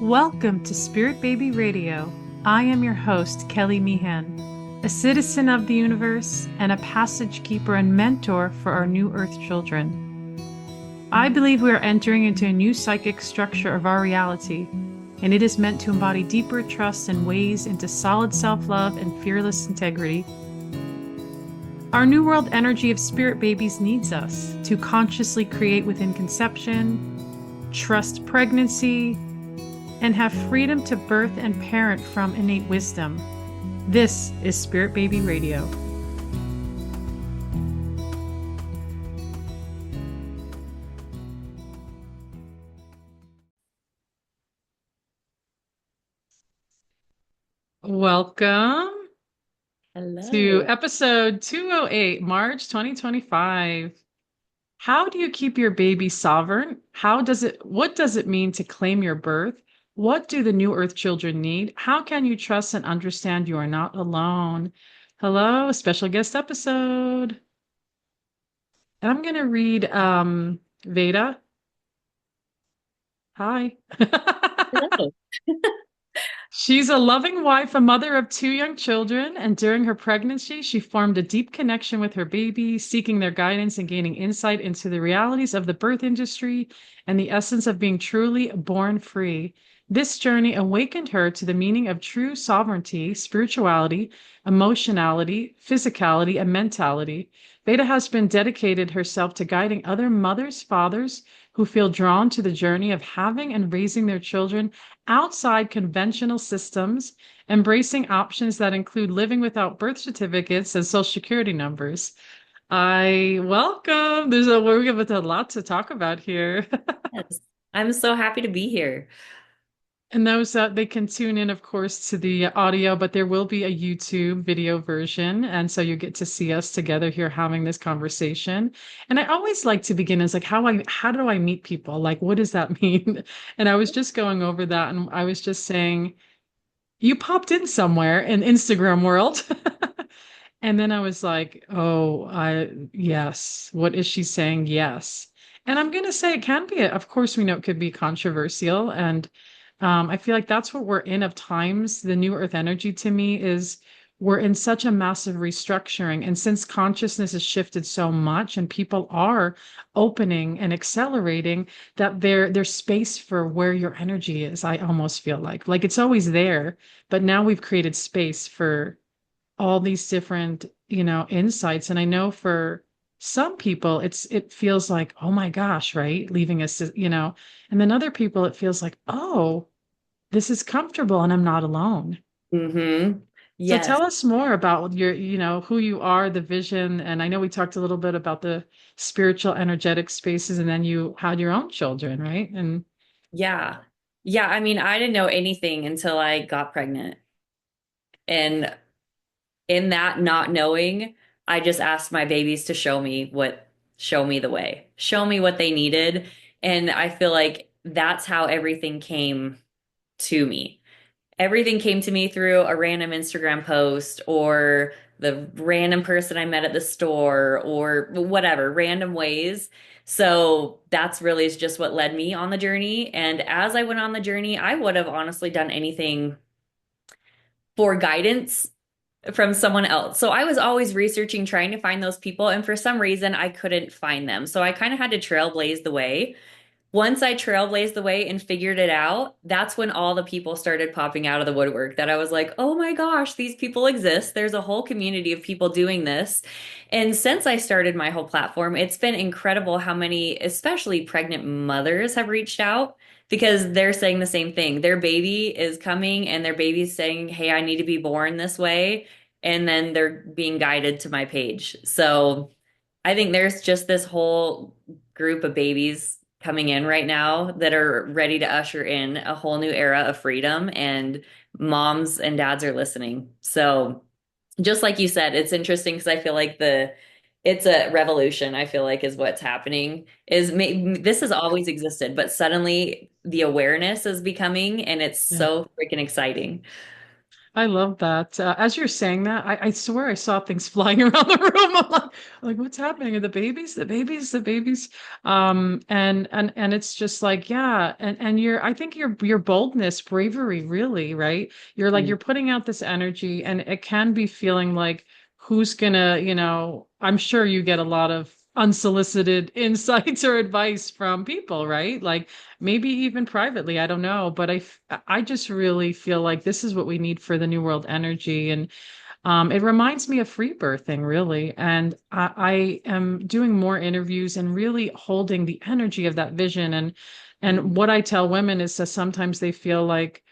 Welcome to Spirit Baby Radio. I am your host, Kelly Meehan, a citizen of the universe and a passage keeper and mentor for our new Earth children. I believe we are entering into a new psychic structure of our reality, and it is meant to embody deeper trust and ways into solid self-love and fearless integrity. Our new world energy of spirit babies needs us to consciously create within conception, trust pregnancy, and have freedom to birth and parent from innate wisdom. This is Spirit Baby Radio. Welcome to Hello. episode 208, March 2025. How do you keep your baby sovereign? What does it mean to claim your birth? What do the new earth children need? How can you trust and understand you are not alone? Hello, special guest episode. And I'm going to read Veda. Hi. Hello. She's a loving wife, a mother of two young children, and during her pregnancy, she formed a deep connection with her baby, seeking their guidance and gaining insight into the realities of the birth industry and the essence of being truly born free. This journey awakened her to the meaning of true sovereignty, spirituality, emotionality, physicality, and mentality. Veda has been dedicated herself to guiding other mothers, fathers who feel drawn to the journey of having and raising their children outside conventional systems, embracing options that include living without birth certificates and social security numbers. I welcome. We're with a lot to talk about here. Yes. I'm so happy to be here. And those they can tune in, of course, to the audio, but there will be a YouTube video version. And so you get to see us together here having this conversation. And I always like to begin as like how do I meet people? Like, what does that mean? And I was just going over that and I was just saying, you popped in somewhere in Instagram world. And then I was like, oh, yes. What is she saying? Yes. And I'm going to say it can be, of course, we know it could be controversial. And I feel like that's what we're in of times. The new earth energy to me is we're in such a massive restructuring. And since consciousness has shifted so much and people are opening and accelerating, that there's space for where your energy is, I almost feel like it's always there, but now we've created space for all these different, insights. And I know for some people it feels like, oh my gosh, right? Leaving us, and then other people it feels like, oh, this is comfortable and I'm not alone. Mm-hmm. So Yes. tell us more about your, who you are, the vision. And I know we talked a little bit about the spiritual energetic spaces, and then you had your own children, right? And Yeah. Yeah. I mean, I didn't know anything until I got pregnant. And in that not knowing, I just asked my babies to show me the way, show me what they needed. And I feel like that's how everything came to me. Everything came to me through a random Instagram post or the random person I met at the store or whatever, random ways. So that's really just what led me on the journey. And as I went on the journey, I would have honestly done anything for guidance from someone else. So I was always researching, trying to find those people. And for some reason, I couldn't find them. So I kind of had to trailblaze the way. Once I trailblazed the way and figured it out, that's when all the people started popping out of the woodwork that I was like, oh my gosh, these people exist. There's a whole community of people doing this. And since I started my whole platform, it's been incredible how many, especially pregnant mothers, have reached out because they're saying the same thing. Their baby is coming and their baby's saying, hey, I need to be born this way. And then they're being guided to my page. So I think there's just this whole group of babies coming in right now that are ready to usher in a whole new era of freedom, and moms and dads are listening. So just like you said, it's interesting because I feel like it's a revolution, I feel like is what's happening this has always existed, but suddenly the awareness is becoming, and it's yeah. so freaking exciting. I love that. As you're saying that, I swear I saw things flying around the room. I'm like, what's happening? Are the babies, the babies, the babies? And it's just like, yeah. And I think your boldness, bravery, really, right? You're like, Mm. you're putting out this energy, and it can be feeling like, who's gonna, I'm sure you get a lot of unsolicited insights or advice from people, right? Like maybe even privately, I don't know, but I just really feel like this is what we need for the New World energy. And it reminds me of free birthing, really. And I am doing more interviews and really holding the energy of that vision. And what I tell women is that sometimes they feel like,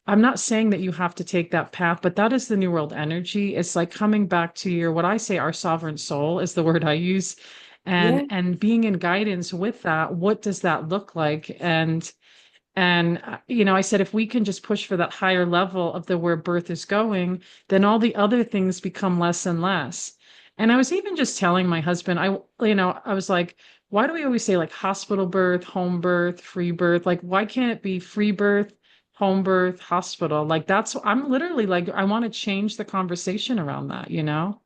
I'm not saying that you have to take that path, but that is the New World energy. It's like coming back to your, what I say, our sovereign soul is the word I use. And Yeah. being in guidance with that, what does that look like? I said, if we can just push for that higher level of the where birth is going, then all the other things become less and less. And I was even just telling my husband, I was like, why do we always say like hospital birth, home birth, free birth? Like, why can't it be free birth, home birth, hospital? Like, I'm literally like, I want to change the conversation around that, you know?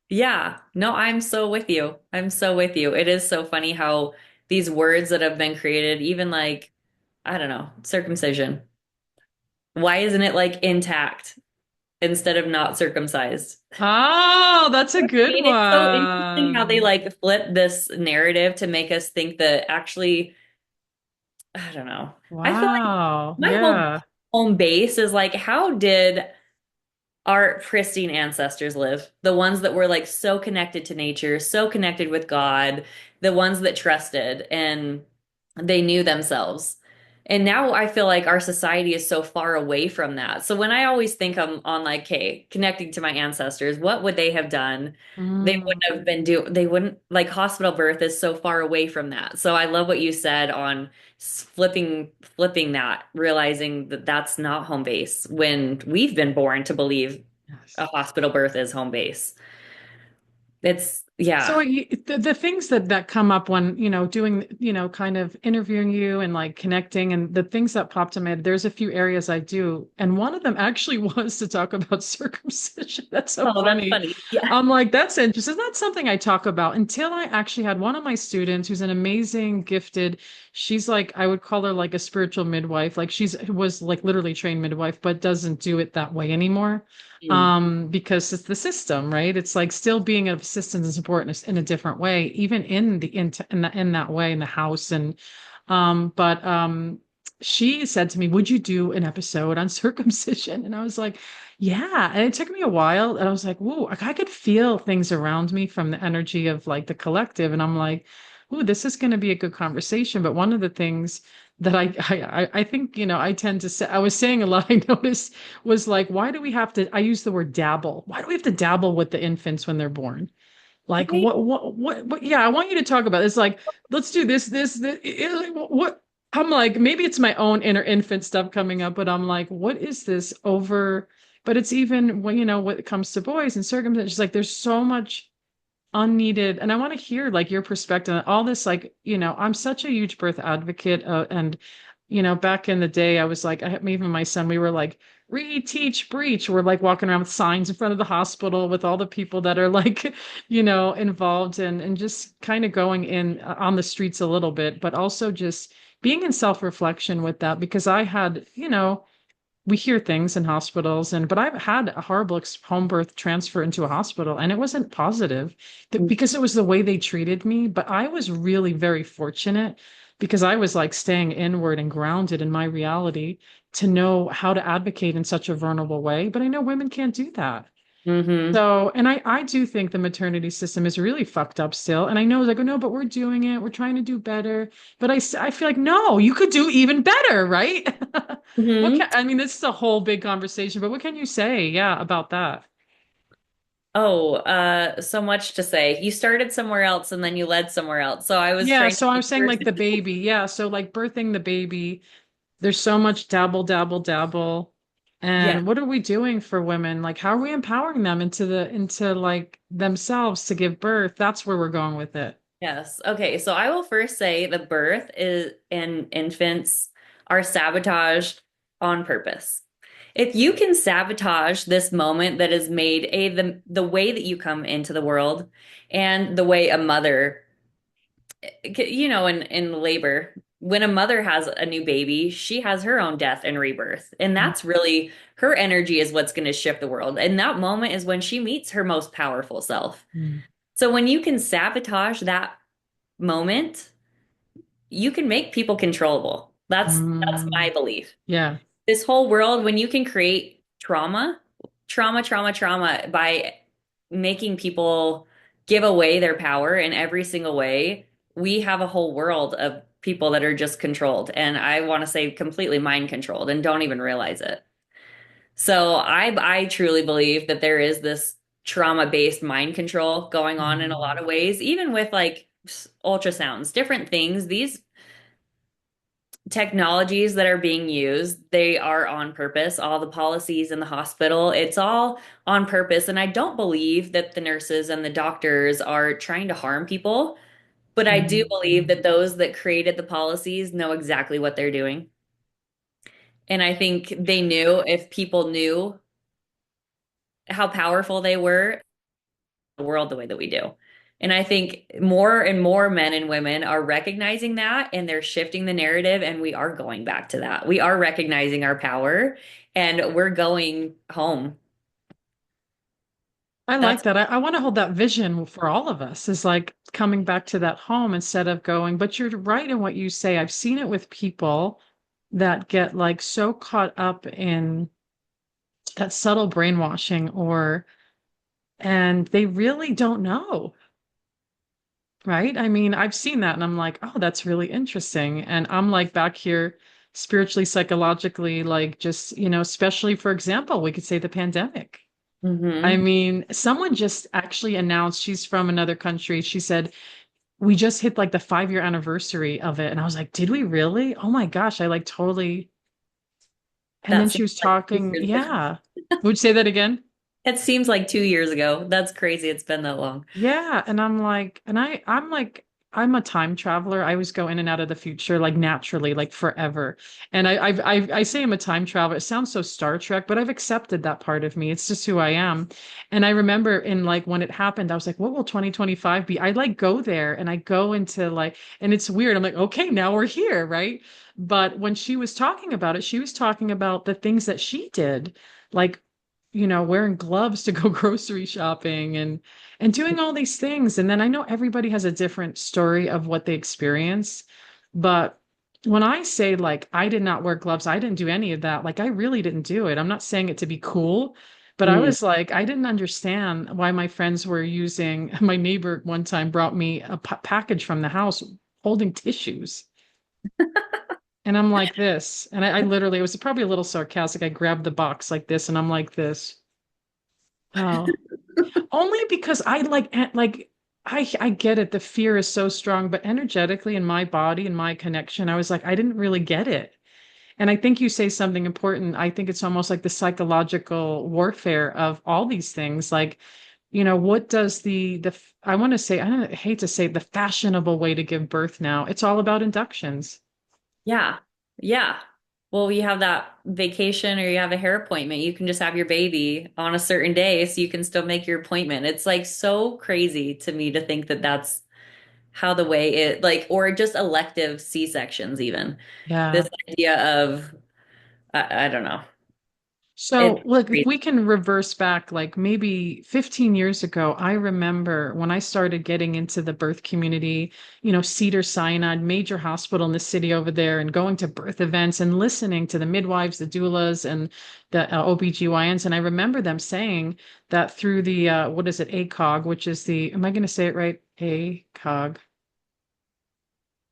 Yeah. No, I'm so with you. I'm so with you. It is so funny how these words that have been created, even like, I don't know, circumcision. Why isn't it like intact instead of not circumcised? Oh, that's a I good mean, it's so interesting how they one. like flip this narrative to make us think that actually, I don't know. I feel like Wow. my whole Yeah. home base is like, how did our pristine ancestors live? The ones that were like so connected to nature, so connected with God, the ones that trusted and they knew themselves. And now I feel like our society is so far away from that. So when I always think I'm on like, hey, connecting to my ancestors, what would they have done? They Mm. wouldn't have been they wouldn't like hospital birth is so far away from that. So I love what you said on flipping that, realizing that that's not home base when we've been born to believe a Yes. hospital birth is home base. It's So yeah. the things that come up when, doing, kind of interviewing you and like connecting, and the things that popped in my head, there's a few areas I do. And one of them actually was to talk about circumcision. That's so Oh, that's funny. funny. Yeah. I'm like, that's interesting. It's not something I talk about until I actually had one of my students who's an amazing, gifted, she's like, I would call her like a spiritual midwife. Like was like literally trained midwife, but doesn't do it that way anymore. Mm. Because it's the system, right? It's like still being of assistance and support in a different way, even in that way in the house. But she said to me, "Would you do an episode on circumcision?" And I was like, "Yeah." And it took me a while, and I was like, "Whoa!" Like I could feel things around me from the energy of like the collective, and I'm like, "Ooh, this is going to be a good conversation." But one of the things that I think, I tend to say, I was saying a lot, I noticed was like, why do we have to, I use the word dabble. Why do we have to dabble with the infants when they're born? Like, Right. yeah, I want you to talk about it. It's like, let's do this. What? I'm like, maybe it's my own inner infant stuff coming up, but I'm like, what is this over? But it's even when, when it comes to boys and circumstances, like, there's so much unneeded. And I want to hear like your perspective on all this. Like, I'm such a huge birth advocate. And, back in the day, I was like, even my son, we were like, reteach breach. We're like walking around with signs in front of the hospital with all the people that are like, involved and just kind of going in on the streets a little bit, but also just being in self-reflection with that because I had, we hear things in hospitals but I've had a horrible home birth transfer into a hospital and it wasn't positive because it was the way they treated me. But I was really very fortunate because I was like staying inward and grounded in my reality to know how to advocate in such a vulnerable way. But I know women can't do that. Mm-hmm. So, and I do think the maternity system is really fucked up still. And I know like, oh no, but we're doing it. We're trying to do better. But I feel like, no, you could do even better, right? Hmm. I mean, this is a whole big conversation, but what can you say? Yeah, about that. Oh, so much to say. You started somewhere else and then you led somewhere else. So I was Yeah. trying to So I'm think saying first. like the baby. Yeah. So like birthing the baby, there's so much dabble, dabble, dabble. Yeah. And what are we doing for women? Like, how are we empowering them into like themselves to give birth? That's where we're going with it. Yes. Okay. So I will first say the birth is and infants are sabotaged on purpose. If you can sabotage this moment that has made the way that you come into the world and the way a mother, in labor, when a mother has a new baby, she has her own death and rebirth. And that's really her energy is what's going to shift the world. And that moment is when she meets her most powerful self. Mm. So when you can sabotage that moment, you can make people controllable. That's my Mm. belief. Yeah. This whole world, when you can create trauma by making people give away their power in every single way, we have a whole world of people that are just controlled. And I want to say completely mind controlled and don't even realize it. So I truly believe that there is this trauma-based mind control going on in a lot Mm. of ways, even with like ultrasounds, different things. These technologies that are being used, they are on purpose. All the policies in the hospital, it's all on purpose. And I don't believe that the nurses and the doctors are trying to harm people, but I do believe Mm. that those that created the policies know exactly what they're doing. And I think they knew if people knew how powerful they were, the world the way that we do. And I think more and more men and women are recognizing that and they're shifting the narrative, and we are going back to that. We are recognizing our power and we're going home. I like That's that. I want to hold that vision for all of us is like coming back to that home instead of going, but you're right in what you say. I've seen it with people that get like so caught up in that subtle brainwashing and they really don't know, right? I mean, I've seen that and I'm like, oh, that's really interesting. And I'm like back here spiritually, psychologically, like just, especially for example, we could say the pandemic. I hmm mean, someone just actually announced she's from another country. She said, we just hit like the 5 year anniversary of it. And I was like, did we really? Oh my gosh, I like totally. And that then seems she was like two talking. years ago. Yeah. Would you say that again? It seems like 2 years ago. That's crazy. It's been that long. Yeah, and I'm like, I'm like, I'm a time traveler. I always go in and out of the future, like naturally, like forever. And I say I'm a time traveler. It sounds so Star Trek, but I've accepted that part of me. It's just who I am. And I remember in like when it happened, I was like, what will 2025 be? I like go there and I go into like, and it's weird. I'm like, okay, now we're here, right? But when she was talking about it, she was talking about the things that she did, like, wearing gloves to go grocery shopping and doing all these things. And then I know everybody has a different story of what they experience. But when I say, like, I did not wear gloves, I didn't do any of that, like, I really didn't do it. I'm not saying it to be cool, but I Mm. was like, I didn't understand why my friends were using, my neighbor one time brought me a package from the house holding tissues. And I'm like this. And I literally, it was probably a little sarcastic. I grabbed the box like this and I'm like this. Oh. Only because I I get it. The fear is so strong, but energetically in my body and my connection, I was like, I didn't really get it. And I think you say something important. I think it's almost like the psychological warfare of all these things. Like, what does I want to say, I hate to say it, the fashionable way to give birth now. It's all about inductions. Yeah. Yeah. Well, you have that vacation or you have a hair appointment. You can just have your baby on a certain day so you can still make your appointment. It's like so crazy to me to think that that's how the way it like, or just elective C-sections, even. Yeah. This idea of, I don't know. So, It's look, if crazy. we can reverse back, like maybe 15 years ago, I remember when I started getting into the birth community, Cedar Sinai, major hospital in the city over there, and going to birth events and listening to the midwives, the doulas, and the OBGYNs. And I remember them saying that through the, what is it, ACOG, which is am I going to say it right? ACOG.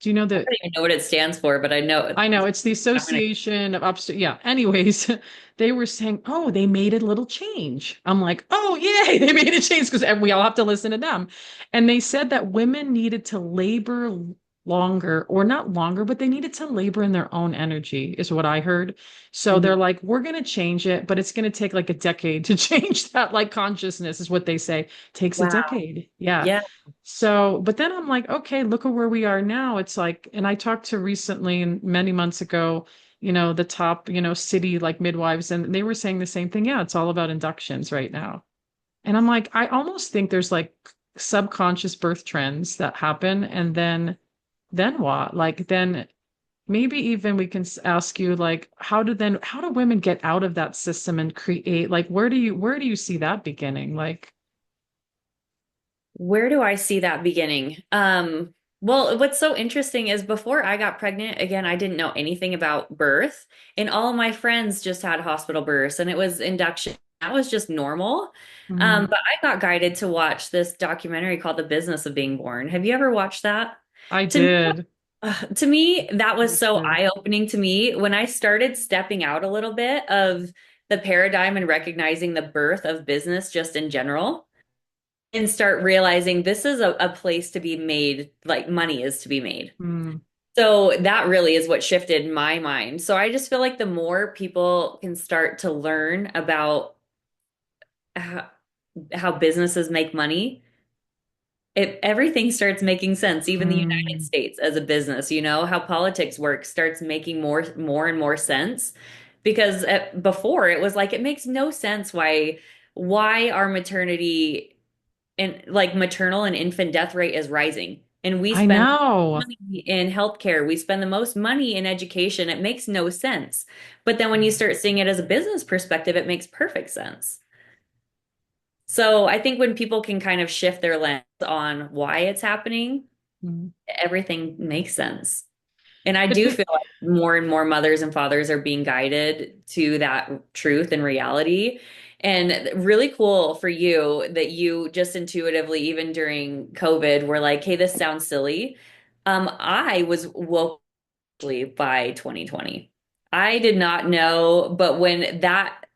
Do you know I the don't even know what it stands for, but I know I know it's the I'm gonna, Association of Upstate. Yeah. Anyways, they were saying, "Oh, they made a little change." I'm like, "Oh, yay! They made a change because we all have to listen to them." And they said that women needed to labor longer, or not longer, but they needed to labor in their own energy, is what I heard. So they're Mhm. like, we're going to change it, but it's going to take like a decade to change that like consciousness, is what they say. Takes a Wow. decade. Yeah. Yeah. So, but then I'm like, okay, look at where we are now. It's like, and I talked to recently and many months ago, the top, city like midwives, and they were saying the same thing. Yeah, it's all about inductions right now. And I'm like, I almost think there's like subconscious birth trends that happen. And then what? Like, then maybe even we can ask you, like, how do women get out of that system and create, like, where do you see that beginning? Like, Where do I see that beginning? Well, what's so interesting is before I got pregnant, again, I didn't know anything about birth, and all of my friends just had hospital births, and it was induction. That was just normal. mm, But I got guided to watch this documentary called The Business of Being Born. Have you ever watched that? I To me, did. to me, that It was was so good. eye-opening to me when I started stepping out a little bit of the paradigm and recognizing the birth of business just in general and start realizing this is a place to be made, like money is to be made. Mm, So that really is what shifted my mind. So I just feel like the more people can start to learn about how, how businesses make money, everything starts making sense. Even the United mm. States as a business, how politics works starts making more and more sense. Because before it was like it makes no sense why our maternity and like maternal and infant death rate is rising. And we I spend know. money in healthcare, we spend the most money in education. It makes no sense. But then when you start seeing it as a business perspective, it makes perfect sense. So I think when people can kind of shift their lens on why it's happening, Mm. everything makes sense. And I But do feel like more and more mothers and fathers are being guided to that truth and reality. And really cool for you that you just intuitively, even during COVID, were like, hey, this sounds silly. I was woke by 2020. I did not know, but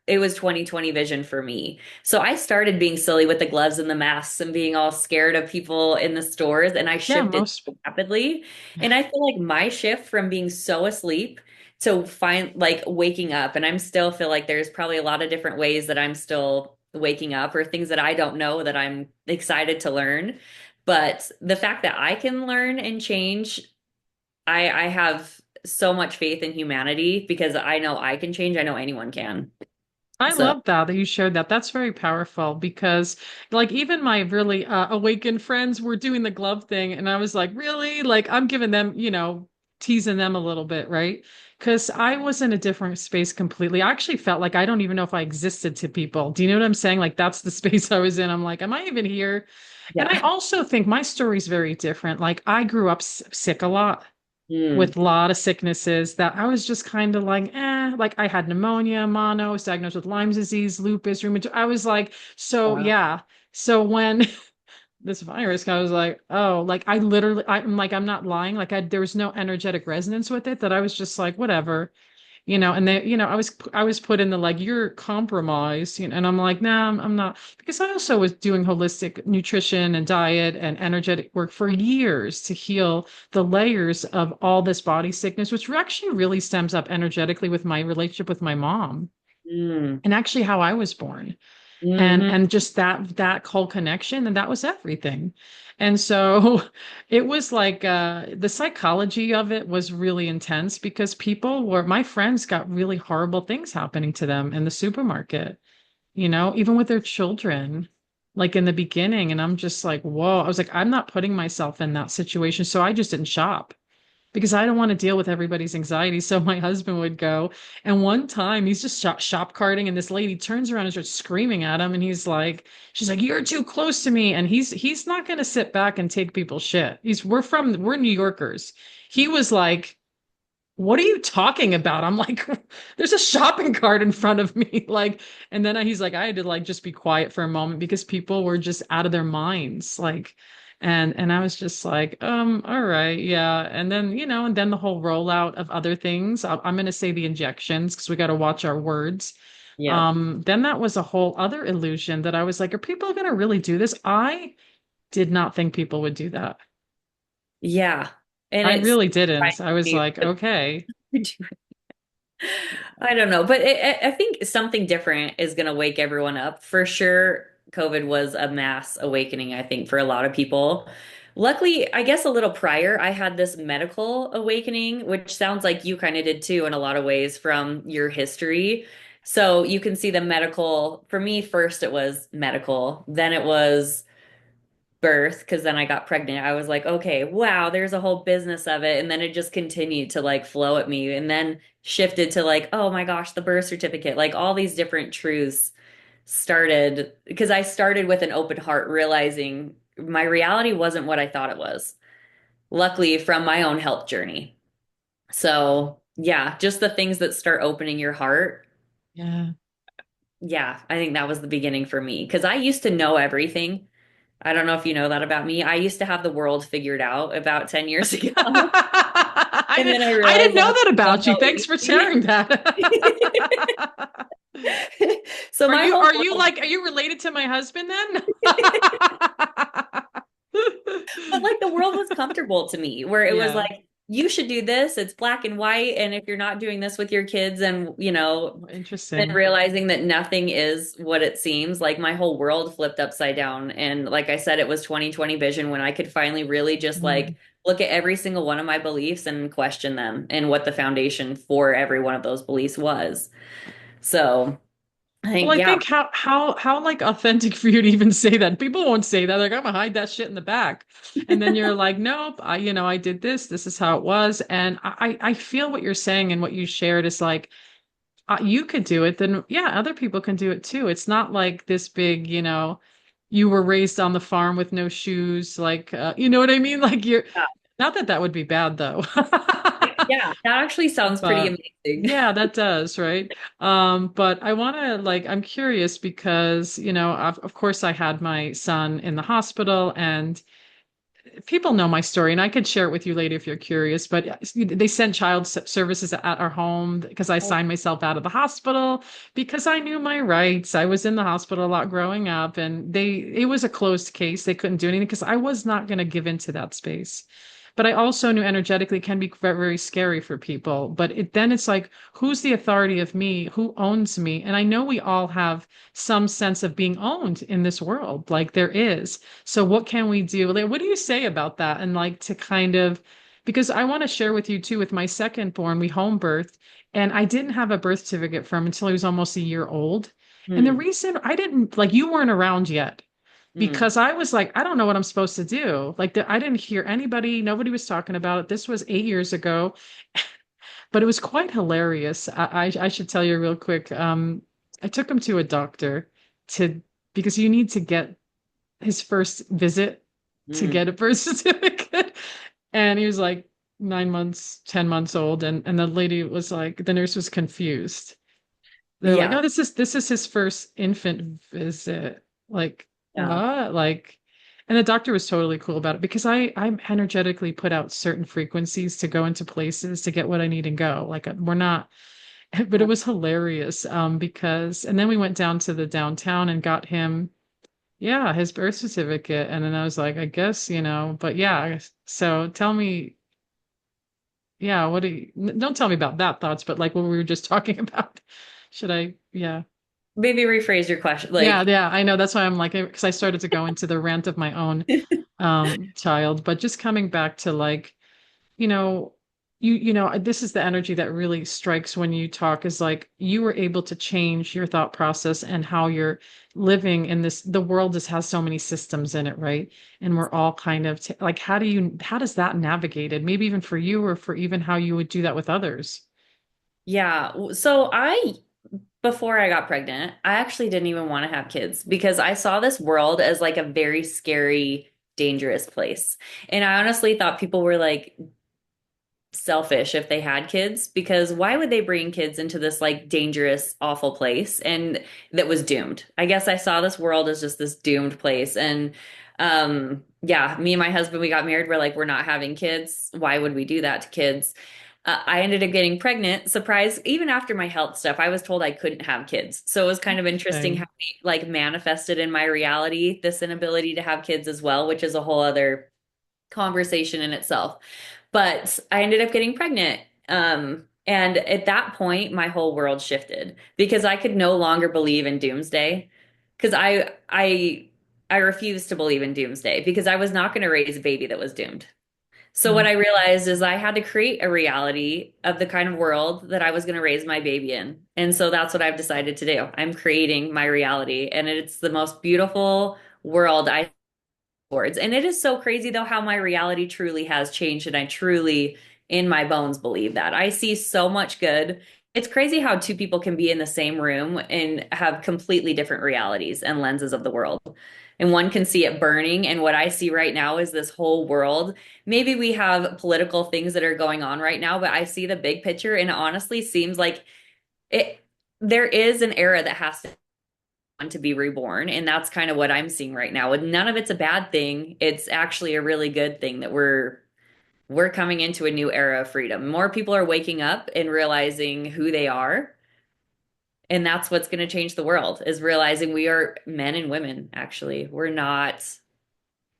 it was 2020 vision for me. So I started being silly with the gloves and the masks and being all scared of people in the stores, and I yeah, shifted most. so rapidly. And I feel like my shift from being so asleep to find like waking up, and I'm still feel like there's probably a lot of different ways that I'm still waking up or things that I don't know that I'm excited to learn. But the fact that I can learn and change, I have so much faith in humanity because I know I can change. I know anyone can. I So, love that you shared that. That's very powerful because, like, even my really awakened friends were doing the glove thing, and I was like, really? Like, I'm giving them, teasing them a little bit, right? Because I was in a different space completely. I actually felt like I don't even know if I existed to people. Do you know what I'm saying? Like, that's the space I was in. I'm like, am I even here? And I yeah. also think my story's very different. Like, I grew up sick a lot Mm, with a lot of sicknesses that I was just kind of like, like I had pneumonia, mono, was diagnosed with Lyme disease, lupus, rheumatoid. I was like, so wow. yeah. So when this virus, I was like, oh, like I'm like, I'm not lying. Like there was no energetic resonance with it, that I was just like, whatever. And they, I was put in the like, you're compromised, and I'm like, nah, I'm not, because I also was doing holistic nutrition and diet and energetic work for years to heal the layers of all this body sickness, which actually really stems up energetically with my relationship with my mom Mm, and actually how I was born, and hmm. and just that whole connection, and that was everything. And so it was like the psychology of it was really intense, because my friends got really horrible things happening to them in the supermarket, even with their children, like in the beginning. And I'm just like, whoa. I was like, I'm not putting myself in that situation, so I just didn't shop because I don't want to deal with everybody's anxiety. So my husband would go. And one time he's just shop carting, and this lady turns around and starts screaming at him. And she's like, you're too close to me. And he's not going to sit back and take people's shit. We're New Yorkers. He was like, what are you talking about? I'm like, there's a shopping cart in front of me. Like, and then he's like, I had to like just be quiet for a moment because people were just out of their minds. Like, and I was just like, all right, yeah. And then, and then the whole rollout of other things. I'm going to say the injections because we got to watch our words. Yep. Then that was a whole other illusion that I was like, are people going to really do this? I did not think people would do that. Yeah. And I it's really didn't. I was surprising like, okay. me. I don't know, but I think something different is going to wake everyone up. For sure, COVID was a mass awakening, I think, for a lot of people. Luckily, I guess a little prior, I had this medical awakening, which sounds like you kind of did too in a lot of ways from your history. So you can see the medical, for me, first it was medical, then it was birth because then I got pregnant. I was like, okay, wow, there's a whole business of it. And then it just continued to like flow at me and then shifted to like, oh my gosh, the birth certificate, like all these different truths started because I started with an open heart, realizing my reality wasn't what I thought it was. Luckily, from my own health journey. So, yeah, just the things that start opening your heart. Yeah. Yeah, I think that was the beginning for me because I used to know everything. I don't know if you know that about me. I used to have the world figured out about 10 years ago. And then I I didn't realized know I that don't about you. know Thanks for anything. sharing that. So my whole Are you world, like, are you related to my husband then? but like the world was comfortable to me where it was Yeah, like, you should do this. It's black and white. And if you're not doing this with your kids and, then interesting. realizing that nothing is what it seems, like my whole world flipped upside down. And like I said, it was 2020 vision when I could finally really just Mm. like look at every single one of my beliefs and question them and what the foundation for every one of those beliefs was. So I Well, think, I yeah, think how like authentic for you to even say that. People won't say that. Like, I'm gonna hide that shit in the back. And then you're like, nope, I did this. This is how it was. And I feel what you're saying and what you shared is like, you could do it, then yeah, other people can do it too. It's not like this big, you were raised on the farm with no shoes, like, you know what I mean? Like you're, not that that would be bad though. yeah, that actually sounds pretty But amazing. yeah, that does, right? But I want to like, I'm curious because, of course I had my son in the hospital and people know my story and I could share it with you later if you're curious, but they sent services at our home because I Oh, signed myself out of the hospital because I knew my rights. I was in the hospital a lot growing up and it was a closed case. They couldn't do anything because I was not going to give into that space. But I also knew energetically it can be very, very scary for people. But then it's like, who's the authority of me? Who owns me? And I know we all have some sense of being owned in this world, like there is. So what can we do? Like, what do you say about that? And like to kind of, because I want to share with you too, with my second born, we home birthed, and I didn't have a birth certificate from until he was almost a year old. And the hmm, reason I didn't, like, you weren't around yet hmm. because I was like, I don't know what I'm supposed to do. Like, I didn't hear anybody, nobody was talking about it. This was 8 years ago, but it was quite hilarious. I should tell you real quick. I took him to a doctor to, because you need to get his first visit to Hmm. get a birth certificate. And he was like 9 months, 10 months old. And the lady was like, the nurse was confused. They're like, Yeah, oh, this is his first infant visit. Like, yeah, what? Like, and the doctor was totally cool about it because I'm energetically put out certain frequencies to go into places to get what I need and go. Like we're not, but it yeah. was hilarious because, and then we went down to the downtown and got him, yeah, his birth certificate. And then I was like, I guess, but yeah. So tell me, yeah, what do you, don't tell me about that thoughts, but like what we were just talking about. Should I, yeah. Maybe rephrase your question. Yeah, Like, yeah, I know. That's why I'm like, because I started to go into the rant of my own child, but just coming back to like, you know, this is the energy that really strikes when you talk is like you were able to change your thought process and how you're living in this. The world just has so many systems in it, right? And we're all kind of like, how does that navigate it? Maybe even for you or for even how you would do that with others. yeah. So before I got pregnant, I actually didn't even want to have kids because I saw this world as like a very scary, dangerous place. And I honestly thought people were like selfish if they had kids because why would they bring kids into this like dangerous, awful place and that was doomed? I guess I saw this world as just this doomed place. And yeah, me and my husband, we got married. We're like, we're not having kids. Why would we do that to kids? I ended up getting pregnant. Surprise, even after my health stuff, I was told I couldn't have kids. So it was kind of interesting how Interesting. we like manifested in my reality this inability to have kids as well, which is a whole other conversation in itself. But I ended up getting pregnant. And at that point, my whole world shifted because I could no longer believe in doomsday. Because I refused to believe in doomsday because I was not going to raise a baby that was doomed. So what Mm. I realized is I had to create a reality of the kind of world that I was going to raise my baby in. And so that's what I've decided to do. I'm creating my reality, and it's the most beautiful world I towards. And it is so crazy though how my reality truly has changed, and I truly in my bones believe that. I see so much good. It's crazy how two people can be in the same room and have completely different realities and lenses of the world. And one can see it burning, and what I see right now is this whole world. Maybe we have political things that are going on right now, but I see the big picture, and it honestly seems like it there is an era that has to be reborn. And that's kind of what I'm seeing right now. And none of it's a bad thing. It's actually a really good thing that we're coming into a new era of freedom. More people are waking up and realizing who they are. And that's what's going to change the world is realizing we are men and women, actually. We're not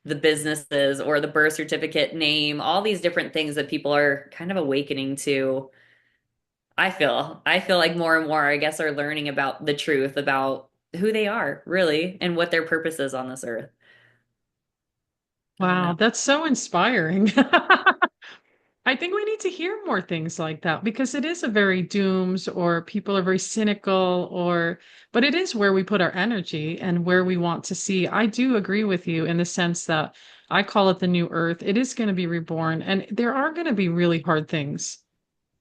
the businesses or the birth certificate name, all these different things that people are kind of awakening to. I feel like more and more, I guess, are learning about the truth about who they are, really, and what their purpose is on this earth. I don't know. Wow, that's so inspiring. I think we need to hear more things like that because it is a very dooms or people are very cynical or but it is where we put our energy and where we want to see. I do agree with you in the sense that I call it the new earth. It is going to be reborn and there are going to be really hard things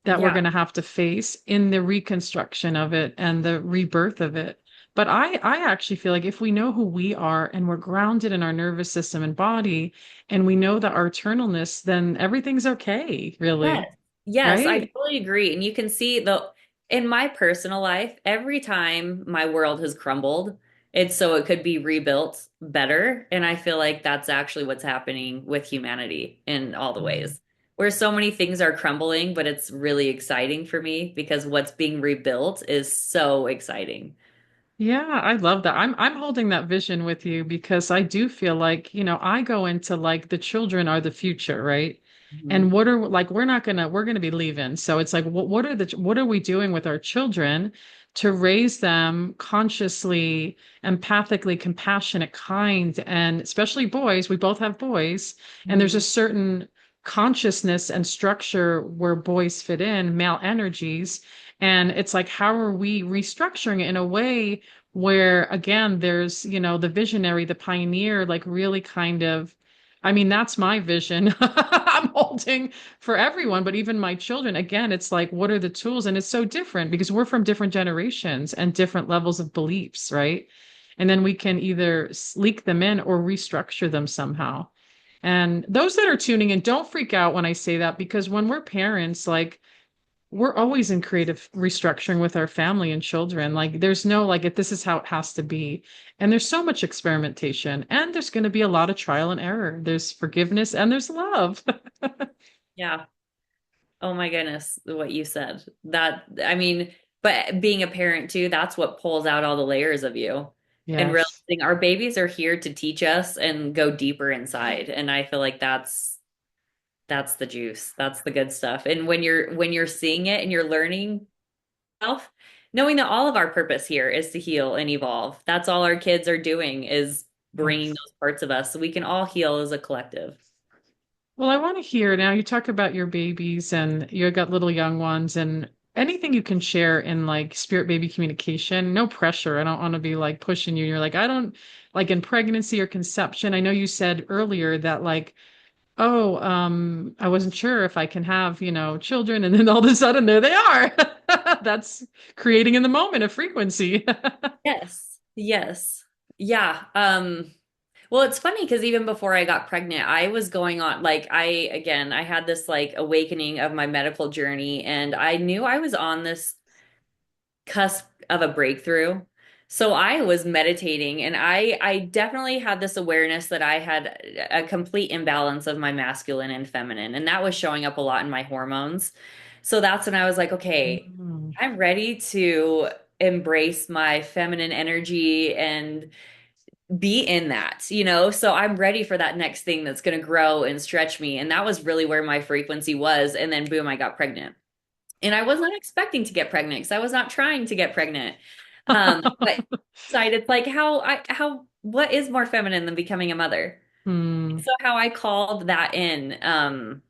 that we're Yeah. going to have to face in the reconstruction of it and the rebirth of it. But I actually feel like if we know who we are and we're grounded in our nervous system and body, and we know that our eternalness, then everything's okay, Yes. really, Yes, I right? totally agree. And you can see the in my personal life, every time my world has crumbled, it's so it could be rebuilt better. And I feel like that's actually what's happening with humanity in all the Mm. ways. Where so many things are crumbling, but it's really exciting for me because what's being rebuilt is so exciting. Yeah, I love that. I'm holding that vision with you because I do feel like, I go into like the children are the future, right? Mhm. And what are like we're gonna be leaving. So it's like what are we doing with our children to raise them consciously, empathically, compassionate, kind, and especially boys, we both have boys, and there's a Mhm. certain consciousness and structure where boys fit in, male energies. And it's like, how are we restructuring it in a way where again there's the visionary, the pioneer, like really kind of, I mean, that's my vision. I'm holding for everyone, but even my children, again, it's like what are the tools? And it's so different because we're from different generations and different levels of beliefs, right? And then we can either leak them in or restructure them somehow. And those that are tuning in, don't freak out when I say that because when we're parents, like we're always in creative restructuring with our family and children. Like there's no like if this is how it has to be. And there's so much experimentation and there's going to be a lot of trial and error. There's forgiveness and there's love. Yeah. Oh my goodness, what you said. That, I mean, but being a parent too, that's what pulls out all the layers of you. And Yes. realizing our babies are here to teach us and go deeper inside. And I feel like that's the juice. That's the good stuff. And when you're seeing it and you're learning self, knowing that all of our purpose here is to heal and evolve. That's all our kids are doing is bringing Yes. those parts of us so we can all heal as a collective. Well, I want to hear now you talk about your babies and you got little young ones and anything you can share in like spirit baby communication. No pressure. I don't want to be like pushing you. You're like, I don't like in pregnancy or conception. I know you said earlier that like oh, I wasn't sure if I can have, children, and then all of a sudden there they are. That's creating in the moment a frequency. Yes. Yes. Yeah. Well, it's funny because even before I got pregnant, I was going on like I had this like awakening of my medical journey, and I knew I was on this cusp of a breakthrough. So I was meditating, and I definitely had this awareness that I had a complete imbalance of my masculine and feminine, and that was showing up a lot in my hormones. So that's when I was like, okay, Mm. I'm ready to embrace my feminine energy and be in that, you know? So I'm ready for that next thing that's going to grow and stretch me. And that was really where my frequency was. And then boom, I got pregnant. And I was not expecting to get pregnant because I was not trying to get pregnant. But side, it's like what is more feminine than becoming a mother? Hmm. So how I called that in,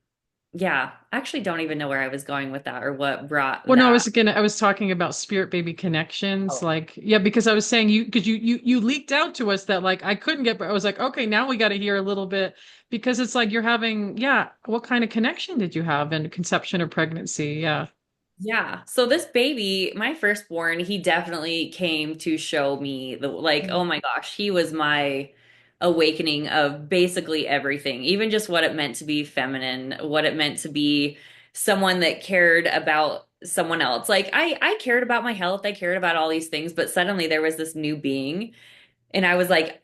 yeah, I actually don't even know where I was going with that or what brought Well, no, that. I was talking about spirit baby connections. Oh. Like, yeah, because I was saying because you leaked out to us that like I couldn't get, but I was like, okay, now we got to hear a little bit because it's like you're having, yeah, what kind of connection did you have in conception or pregnancy? Yeah. Yeah. So this baby, my firstborn, he definitely came to show me the like, oh my gosh, he was my awakening of basically everything, even just what it meant to be feminine, what it meant to be someone that cared about someone else. Like I cared about my health, I cared about all these things, but suddenly there was this new being and I was like,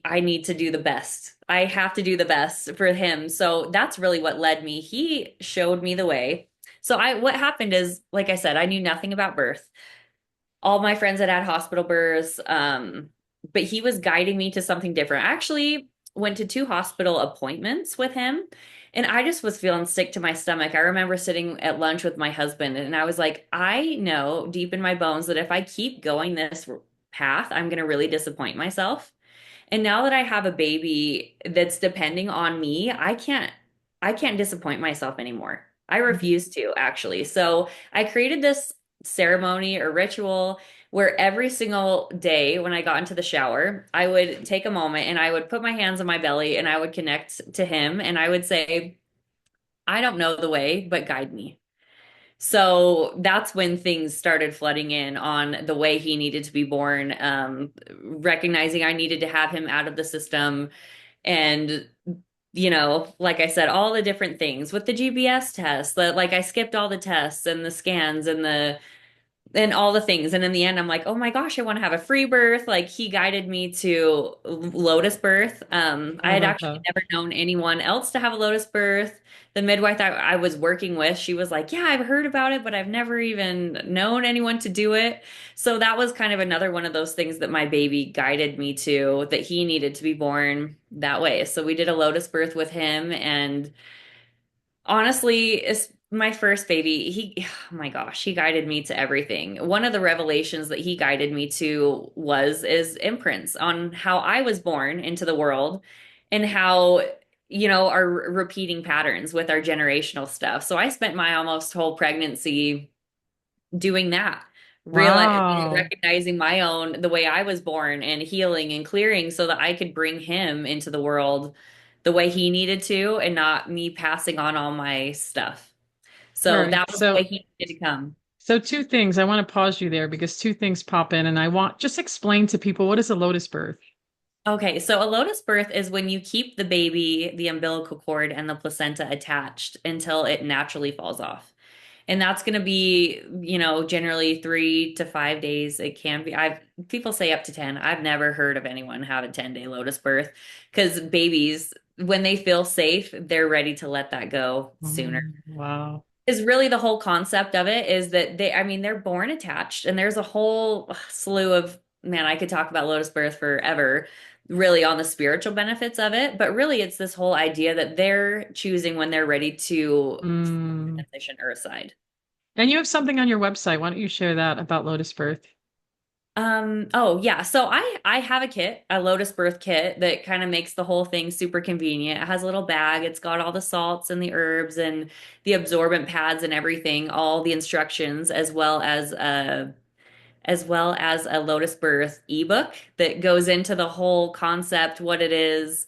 I need to do the best. I have to do the best for him. So that's really what led me. He showed me the way. So what happened is, like I said, I knew nothing about birth. All my friends had had hospital births, but he was guiding me to something different. I actually went to two hospital appointments with him, and I just was feeling sick to my stomach. I remember sitting at lunch with my husband, and I was like, I know deep in my bones that if I keep going this path, I'm going to really disappoint myself. And now that I have a baby that's depending on me, I can't disappoint myself anymore. I refuse to actually. So I created this ceremony or ritual where every single day when I got into the shower, I would take a moment and I would put my hands on my belly and I would connect to him and I would say, I don't know the way, but guide me. So that's when things started flooding in on the way he needed to be born, recognizing I needed to have him out of the system. And, like I said, all the different things with the GBS test, that like I skipped all the tests and the scans and all the things. And in the end, I'm like, oh my gosh, I want to have a free birth. Like he guided me to lotus birth. I I had love actually that. never known anyone else to have a lotus birth. The midwife I was working with, she was like, yeah, I've heard about it, but I've never even known anyone to do it. So that was kind of another one of those things that my baby guided me to, that he needed to be born that way. So we did a lotus birth with him and honestly, it's my first baby. Oh my gosh, he guided me to everything. One of the revelations that he guided me to is imprints on how I was born into the world and how, our repeating patterns with our generational stuff. So I spent my almost whole pregnancy doing that, Wow. recognizing my own, the way I was born and healing and clearing so that I could bring him into the world the way he needed to and not me passing on all my stuff. All So right. that was the way he needed to come. So two things. I want to pause you there because two things pop in and I want just explain to people what is a lotus birth? Okay, so a lotus birth is when you keep the baby, the umbilical cord, and the placenta attached until it naturally falls off. And that's going to be, generally 3 to 5 days. It can be, people say up to 10. I've never heard of anyone have a 10-day lotus birth because babies, when they feel safe, they're ready to let that go sooner. Wow. Is really the whole concept of it is that I mean, they're born attached and there's a whole slew of, man, I could talk about lotus birth forever, really on the spiritual benefits of it. But really, it's this whole idea that they're choosing when they're ready to Mm. transition earthside. And you have something on your website. Why don't you share that about lotus birth? Oh yeah. So I have a kit, a Lotus Birth kit that kind of makes the whole thing super convenient. It has a little bag. It's got all the salts and the herbs and the absorbent pads and everything, all the instructions, as well as a Lotus Birth ebook that goes into the whole concept, what it is,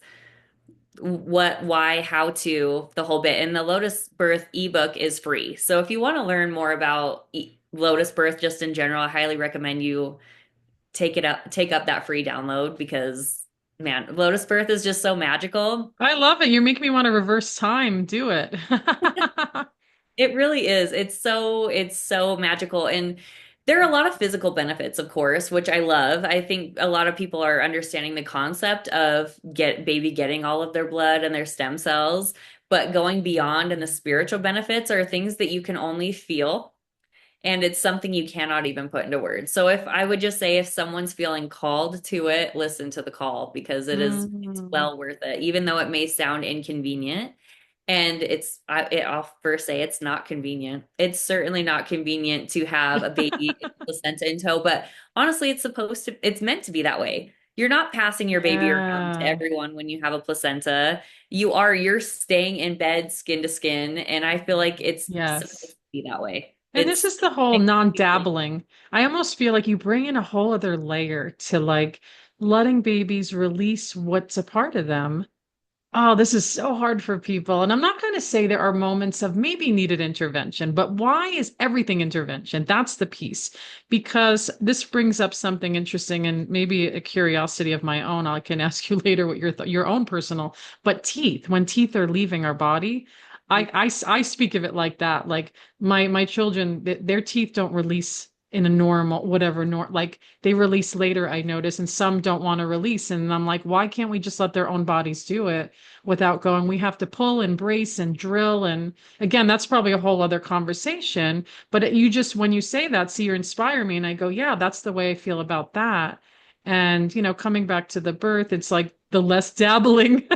what, why, how to, the whole bit. And the Lotus Birth ebook is free. So if you want to learn more about Lotus Birth just in general, I highly recommend you take up that free download because man, Lotus Birth is just so magical. I love it. You make me want to reverse time. Do it. It really is. It's so magical and there are a lot of physical benefits, of course, which I love. I think a lot of people are understanding the concept of baby getting all of their blood and their stem cells, but going beyond and the spiritual benefits are things that you can only feel And it's something you cannot even put into words. So if I would just say if someone's feeling called to it, listen to the call because it's Mm. well worth it, even though it may sound inconvenient. And I'll first say it's not convenient. It's certainly not convenient to have a baby in placenta in tow, but honestly, it's meant to be that way. You're not passing your baby around to Yeah. everyone when you have a placenta. You're staying in bed skin to skin, and I feel like it's supposed Yes. to be that way. And this It's is the whole non-dabbling. I almost feel like you bring in a whole other layer to like letting babies release what's a part of them. Oh, this is so hard for people. And I'm not going to say there are moments of maybe needed intervention, but why is everything intervention? That's the piece. Because this brings up something interesting and maybe a curiosity of my own. I can ask you later what your own personal, but teeth, when teeth are leaving our body, I speak of it like that. Like my children, their teeth don't release in a normal, whatever, like they release later, I notice, and some don't want to release. And I'm like, why can't we just let their own bodies do it? Without going, we have to pull and brace and drill. And again, that's probably a whole other conversation. But you just, when you say that, see, you inspire me. And I go, yeah, that's the way I feel about that. And, coming back to the birth, it's like the less dabbling.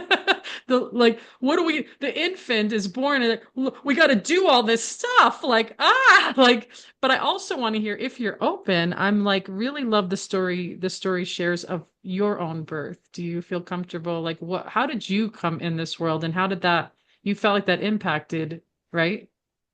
What do the infant is born and we got to do all this stuff. But I also want to hear if you're open. I'm like, really love the story shares of your own birth. Do you feel comfortable? Like, how did you come in this world and how did you felt like that impacted, right?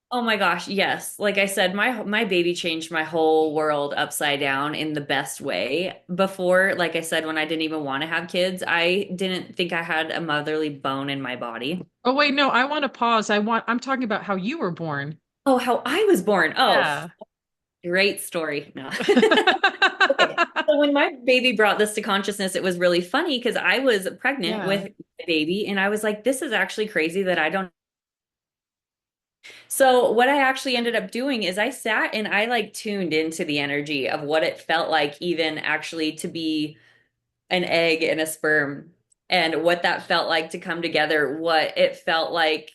Oh my gosh, yes. Like I said, my baby changed my whole world upside down in the best way. Before, like I said, when I didn't even want to have kids, I didn't think I had a motherly bone in my body. Oh, wait, no, I want to pause. I'm talking about how you were born. Oh, how I was born. Oh, Yeah. great story. No. Okay. So when my baby brought this to consciousness, it was really funny because I was pregnant Yeah. with the baby and I was like, this is actually crazy that I don't. So what I actually ended up doing is I sat and I like tuned into the energy of what it felt like even actually to be an egg and a sperm and what that felt like to come together, what it felt like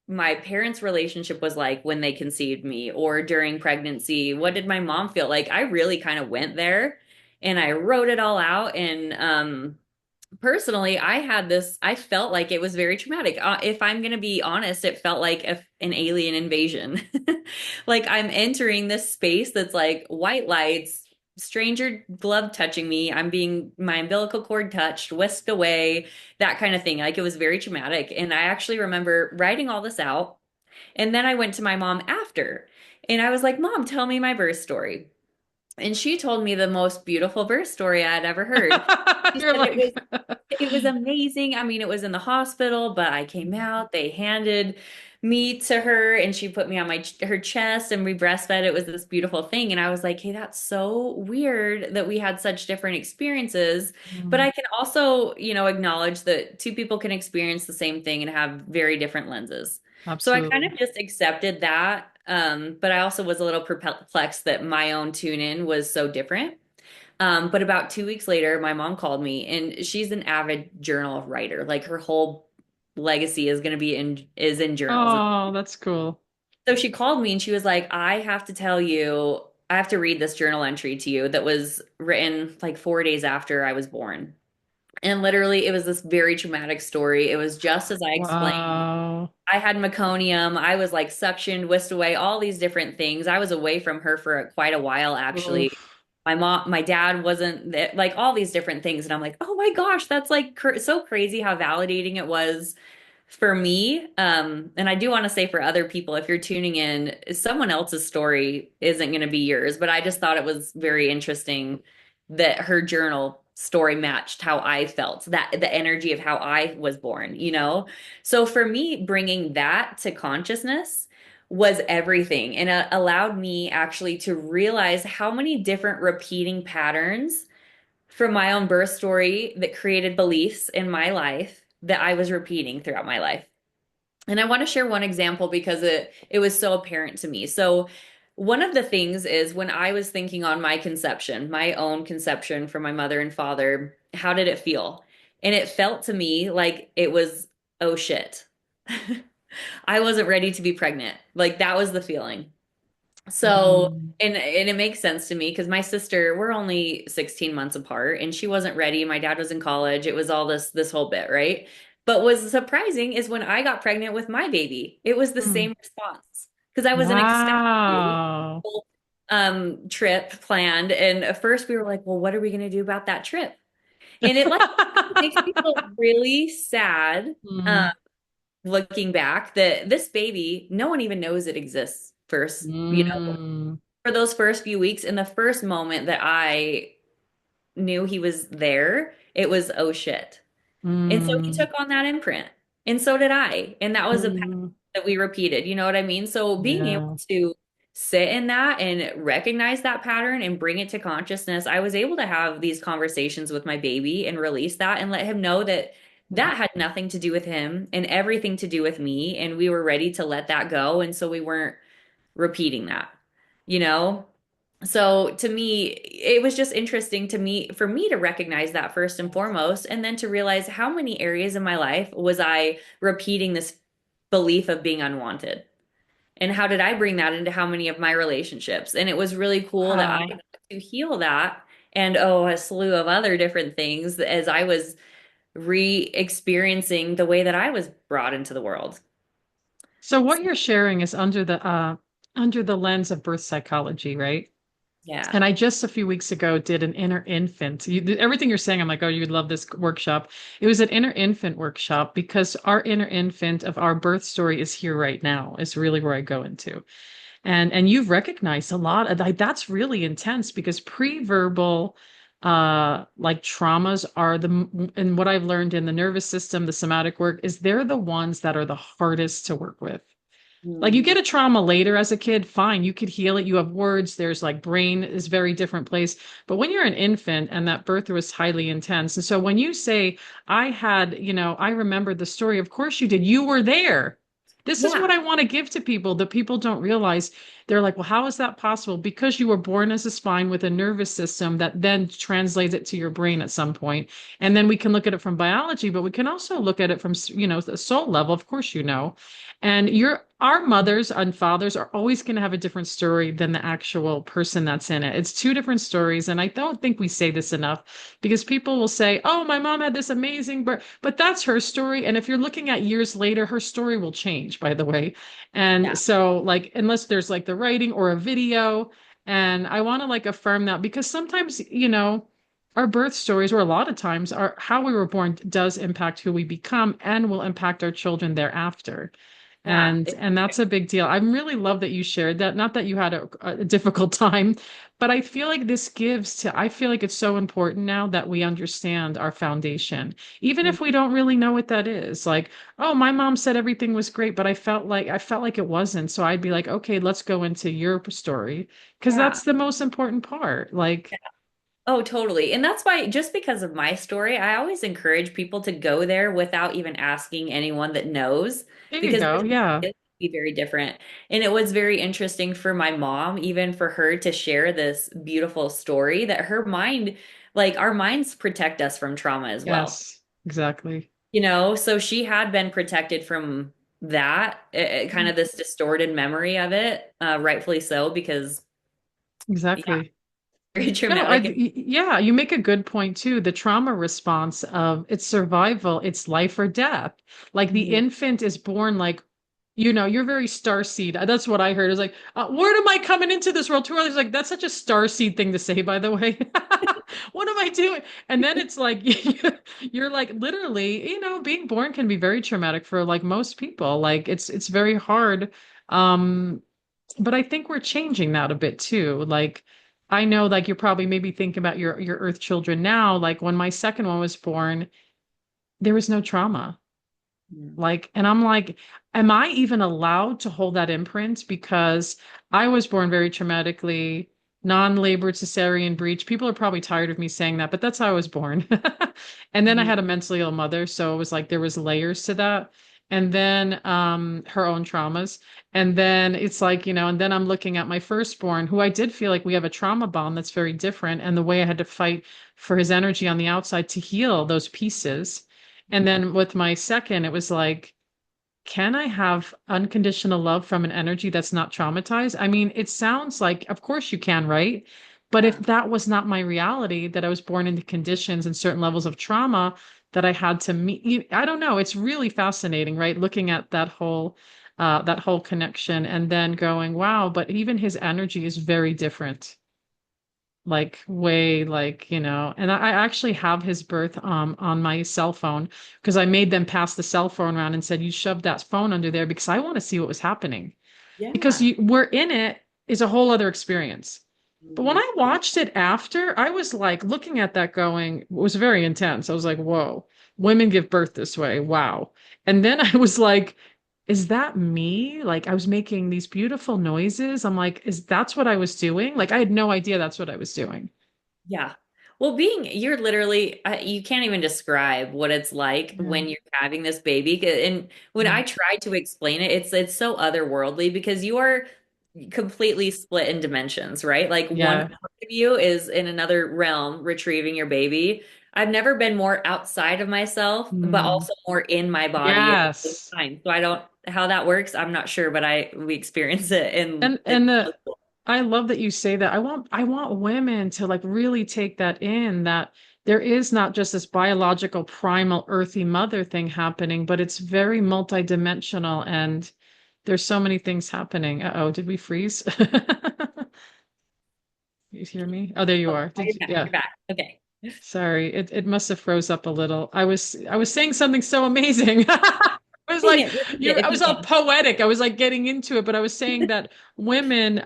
my parents' relationship was like when they conceived me or during pregnancy. What did my mom feel like? I really kind of went there and I wrote it all out and personally, I felt like it was very traumatic. If I'm going to be honest, it felt like an alien invasion. Like I'm entering this space that's like white lights, stranger glove touching me. My umbilical cord touched, whisked away, that kind of thing. Like it was very traumatic. And I actually remember writing all this out. And then I went to my mom after and I was like, Mom, tell me my birth story. And she told me the most beautiful birth story I had ever heard. She You're said like, it was amazing. I mean, it was in the hospital, but I came out, they handed me to her and she put me on her chest and we breastfed. It was this beautiful thing. And I was like, hey, that's so weird that we had such different experiences. But Mm, I can also, acknowledge that two people can experience the same thing and have very different lenses. So I kind absolutely. of just accepted that. But I also was a little perplexed that my own tune in was so different. But about 2 weeks later, my mom called me and she's an avid journal writer. Like her whole legacy is in journals. Oh, that's cool. So she called me and she was like, I have to read this journal entry to you that was written like 4 days after I was born. And literally, it was this very traumatic story. It was just as I explained. Wow. I had meconium. I was like suctioned, whisked away, all these different things. I was away from her for quite a while, actually. Oof. My dad wasn't there, like all these different things. And I'm like, oh my gosh, that's like so crazy how validating it was for me. And I do want to say for other people, if you're tuning in, someone else's story isn't going to be yours. But I just thought it was very interesting that her journal story matched how I felt, that the energy of how I was born. So for me, bringing that to consciousness was everything and it allowed me actually to realize how many different repeating patterns from my own birth story that created beliefs in my life that I was repeating throughout my life. And I want to share one example because it was so apparent to me. So one of the things is when I was thinking on my conception, my own conception from my mother and father, how did it feel? And it felt to me like it was, oh shit. I wasn't ready to be pregnant. Like that was the feeling. So, Mm. and it makes sense to me because my sister, we're only 16 months apart and she wasn't ready. My dad was in college. It was all this whole bit, right? But what's surprising is when I got pregnant with my baby, it was the Mm. same response because I was an ecstatic Wow. trip planned. And at first we were like, well, what are we going to do about that trip? And it like makes me feel really sad. Um, Mm. looking back that this baby, no one even knows it exists first, Mm. for those first few weeks. In the first moment that I knew he was there, it was, oh shit. And so he Mm. took on that imprint. And so did I. And that was a pattern Mm. that we repeated. You know what I mean? So being able Yeah. to sit in that and recognize that pattern and bring it to consciousness, I was able to have these conversations with my baby and release that and let him know that Yeah. that had nothing to do with him and everything to do with me. And we were ready to let that go. And so we weren't repeating that, you know? So to me, it was just interesting to me for me to recognize that first and foremost, and then to realize how many areas in my life was I repeating this belief of being unwanted. And how did I bring that into how many of my relationships? And it was really cool that I Wow. got to heal that and oh, a slew of other different things as I was re-experiencing the way that I was brought into the world. So what you're sharing is under the lens of birth psychology, right? Yeah. And I just a few weeks ago did an inner infant. Everything you're saying, I'm like, oh, you'd love this workshop. It was an inner infant workshop because our inner infant of our birth story is here right now, is really where I go into. And you've recognized a lot of like that's really intense because pre-verbal like traumas are and what I've learned in the nervous system, the somatic work is they're the ones that are the hardest to work with. Like you Mm, get a trauma later as a kid, fine, you could heal it. You have words. There's like brain is very different place. But when you're an infant and that birth was highly intense. And so when you say, I had, I remember the story, of course you did. You were there. This is what yeah. I want to give to people that people don't realize. They're like, well, how is that possible? Because you were born as a spine with a nervous system that then translates it to your brain at some point. And then we can look at it from biology, but we can also look at it from, the soul level. Of course, and our mothers and fathers are always going to have a different story than the actual person that's in it. It's two different stories. And I don't think we say this enough because people will say, oh, my mom had this amazing birth, but that's her story. And if you're looking at years later, her story will change, by the way. And Yeah. so, like, unless there's like the writing or a video, and I want to like affirm that because sometimes, our birth stories, or a lot of times, are how we were born does impact who we become and will impact our children thereafter. Yeah. And that's a big deal. I really love that you shared that. Not that you had a difficult time, but I feel like I feel like it's so important now that we understand our foundation, even if we don't really know what that is. Like, oh, my mom said everything was great, but I felt like it wasn't. So I'd be like, okay, let's go into your story because Yeah. that's the most important part. Like, Oh, totally. And that's why, just because of my story, I always encourage people to go there without even asking anyone that knows, there you because go. there's Yeah. it can be very different. And it was very interesting for my mom, even for her to share this beautiful story that her mind, like our minds protect us from trauma as well. Yes, exactly. So she had been protected from that, kind of this distorted memory of it, rightfully so, because yeah, Exactly. very No, traumatic. yeah, you make a good point too. The trauma response of it's survival, it's life or death. Like the Mhm. infant is born like, you're very star seed. That's what I heard. It's like, where am I coming into this world too early? It's like, that's such a star seed thing to say, by the way. What am I doing? And then it's like, you're like literally, being born can be very traumatic for like most people. Like it's very hard. Um, but I think we're changing that a bit too. Like I know like you're probably maybe thinking about your Earth children now. Like when my second one was born, there was no trauma. Like, and I'm like, am I even allowed to hold that imprint? Because I was born very traumatically, non-labored cesarean breech. People are probably tired of me saying that, but that's how I was born. And then I Mhm. had a mentally ill mother, so it was like there was layers to that. And then her own traumas. And then it's like, and then I'm looking at my firstborn, who I did feel like we have a trauma bond that's very different. And the way I had to fight for his energy on the outside to heal those pieces. And then with my second, it was like, can I have unconditional love from an energy that's not traumatized? I mean, it sounds like, of course you can, right? But if Yeah. that was not my reality, that I was born into conditions and certain levels of trauma that I had to meet, I don't know. It's really fascinating, right? Looking at that whole connection and then going, wow, but even his energy is very different, like way like and I actually have his birth on my cell phone because I made them pass the cell phone around and said you shoved that phone under there because I want to see what was happening because Yeah. we're in it is a whole other experience. But when Mhm. I watched it after, I was like looking at that going, it was very intense. I was like, whoa, women give birth this way. Wow. And then I was like, is that me? Like I was making these beautiful noises. I'm like, is that's what I was doing? Like I had no idea that's what I was doing. Yeah. Well, you're literally, you can't even describe what it's like Yeah. when you're having this baby. And when Yeah. I try to explain it, it's so otherworldly because you are completely split in dimensions, right? Like one Yeah. part of you is in another realm retrieving your baby. I've never been more outside of myself, but Mm. also more in my body at the same Yes. time. So I don't, how that works, I'm not sure, but we experience it and And I love that you say that. I want women to like really take that in that there is not just this biological primal earthy mother thing happening, but it's very multidimensional and there's so many things happening. Uh-oh, did we freeze? You hear me? Oh, there you Oh, are. you're Did you? back. Yeah. You're back. Okay. Sorry, it must have froze up a little. I was saying something so amazing. I was Dang like it, repeat you it I if you was all can. poetic. I was like getting into it, but I was saying that women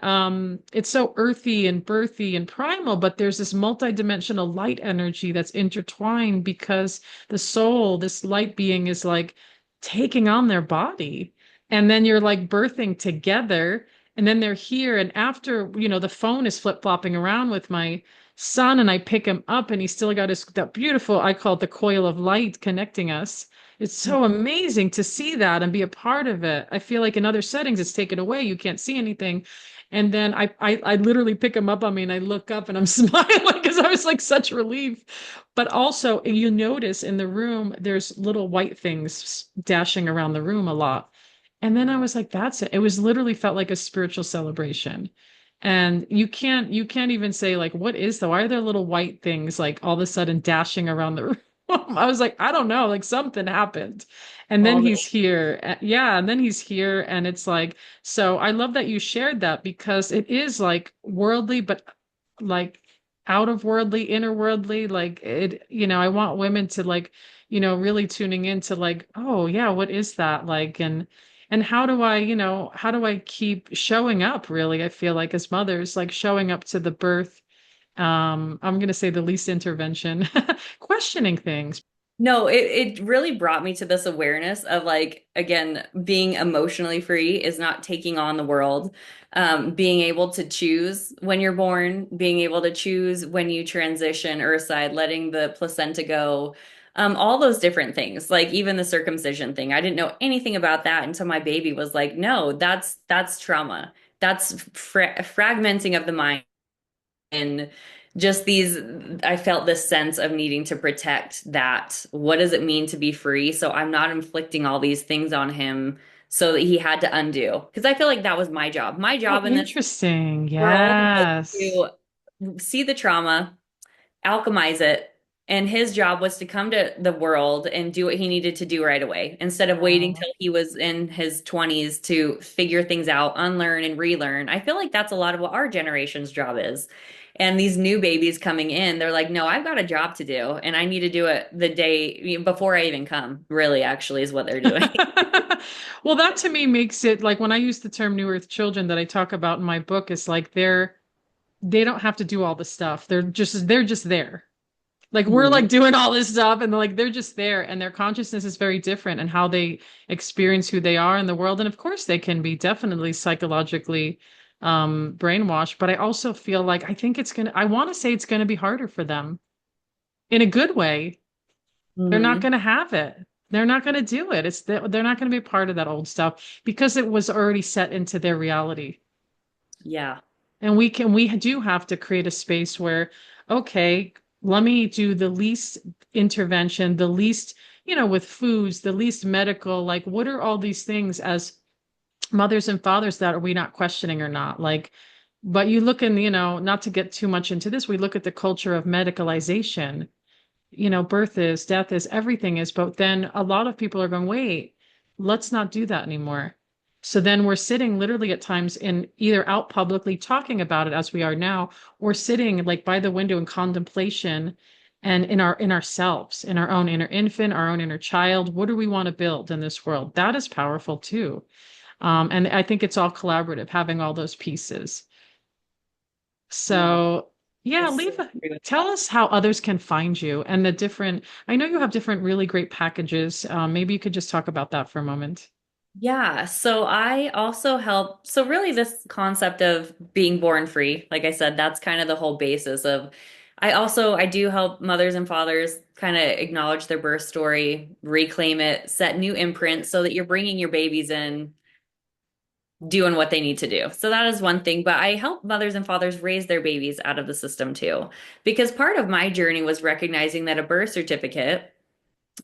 it's so earthy and birthy and primal, but there's this multidimensional light energy that's intertwined because the soul, this light being is like taking on their body. And then you're like birthing together and then they're here and after, the phone is flip-flopping around with my son and I pick him up and he's still got his that beautiful, I call it the coil of light connecting us. It's so amazing to see that and be a part of it. I feel like in other settings it's taken away. You can't see anything. And then I literally pick him up on me and I look up and I'm smiling because I was like such relief. But also you notice in the room there's little white things dashing around the room a lot. And then I was like, that's it. It was literally felt like a spiritual celebration. And you can't even say like, what is the, why are there little white things like all of a sudden dashing around the room? I was like, I don't know, like something happened. And then All the he's here. Yeah, and then he's here and it's like, so I love that you shared that because it is like worldly, but like out of worldly, inner worldly, like it, I want women to like, really tuning into like, oh yeah, what is that like? And how do I keep showing up really? I feel like as mothers, like showing up to the birth, I'm going to say the least intervention, questioning things. No, it really brought me to this awareness of like, again, being emotionally free is not taking on the world. Being able to choose when you're born, being able to choose when you transition earthside, letting the placenta go, all those different things, like even the circumcision thing. I didn't know anything about that until my baby was like, no, that's trauma. That's fragmenting of the mind and just these I felt this sense of needing to protect that. What does it mean to be free? So I'm not inflicting all these things on him so that he had to undo. Because I feel like that was my job. My Oh, job in this interesting. world was Yes. to see the trauma, alchemize it. And his job was to come to the world and do what he needed to do right away instead of waiting Oh. till he was in his 20s to figure things out, unlearn and relearn. I feel like that's a lot of what our generation's job is. And these new babies coming in, they're like, no, I've got a job to do and I need to do it the day before I even come, really, actually, is what they're doing. Well, that to me makes it like when I use the term New Earth children that I talk about in my book, it's like they don't have to do all the stuff. They're just there. Like we're Mhm. like doing all this stuff and like they're just there and their consciousness is very different and how they experience who they are in the world. And of course they can be definitely psychologically brainwashed, but I also feel like I want to say it's gonna be harder for them in a good way. They're not Mhm. gonna have it. They're not gonna do it. They're not gonna be part of that old stuff because it was already set into their reality. Yeah. And we do have to create a space where, okay, let me do the least intervention, the least, with foods, the least medical, like what are all these things as mothers and fathers that are we not questioning or not? Like, but you look in, not to get too much into this, we look at the culture of medicalization, birth is, death is, everything is. But then a lot of people are going, wait, let's not do that anymore. So then we're sitting literally at times in either out publicly talking about it as we are now, or sitting like by the window in contemplation and in ourselves, in our own inner infant, our own inner child. What do we want to build in this world? That is powerful too. And I think it's all collaborative, having all those pieces. Yeah, So I yeah, so agree with tell us how others can find you and the different, I know you have different really great packages. Maybe you could just talk about that for a moment. Yeah, so I also help. So, really, this concept of being born free, like I said, that's kind of the whole basis of. I do help mothers and fathers kind of acknowledge their birth story, reclaim it, set new imprints so that you're bringing your babies in doing what they need to do. So that is one thing, but I help mothers and fathers raise their babies out of the system too. Because part of my journey was recognizing that a birth certificate